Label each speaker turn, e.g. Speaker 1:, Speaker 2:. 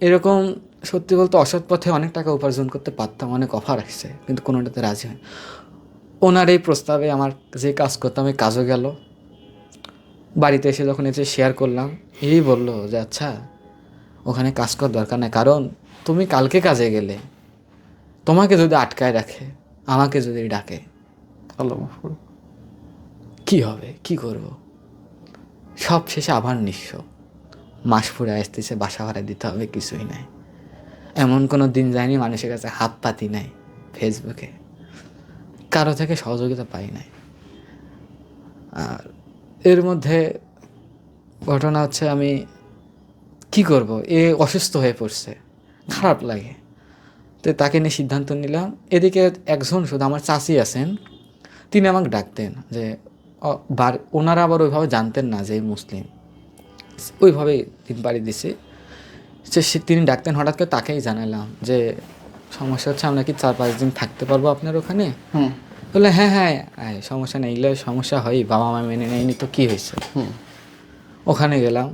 Speaker 1: এরকম সত্যি বলতে অসৎ পথে অনেক টাকা উপার্জন করতে পারতাম, অনেক অফার আসছে, কিন্তু কোনোটাতে রাজি হয়। ওনার এই প্রস্তাবে আমার যে কাজ করতাম এই কাজও গেল। বাড়িতে এসে যখন এসে শেয়ার করলাম, এই বলল যে আচ্ছা ওখানে কাজ করার দরকার নেই, কারণ তুমি কালকে কাজে গেলে তোমাকে যদি আটকায় রাখে, আমাকে যদি ডাকে,
Speaker 2: আল্লাহ মাফ করুন।
Speaker 1: কি হবে, কি করব? সব শেষে আবার নিঃস্ব। মাস ফুরে আসতেছে, বাসা ভাড়া দিতে হবে, কিছুই নাই। এমন কোনো দিন যায়নি মানুষের কাছে হাত পাতি নাই, ফেসবুকে কারো থেকে সহযোগিতা পাই নাই। আর এর মধ্যে ঘটনা হচ্ছে আমি কি করব, এ অসুস্থ হয়ে পড়ছে, খারাপ লাগে। তো তাকে নিয়ে সিদ্ধান্ত নিলাম। এদিকে একজন শুধু আমার চাচি আছেন, তিনি আমাকে ডাকতেন যে ওনারা আবার ওইভাবে জানতেন না যে মুসলিম, ওইভাবেই দিন পাড়ি দিছি। তিনি ডাকতেন, হঠাৎ করে তাকেই জানালাম যে সমস্যা হচ্ছে, আমরা কি 4-5 দিন থাকতে পারবো আপনার ওখানে? বললে হ্যাঁ হ্যাঁ সমস্যা নেই, এগুলো সমস্যা হয়, বাবা মা মেনে নেয়নি তো কী হয়েছে। ওখানে গেলাম,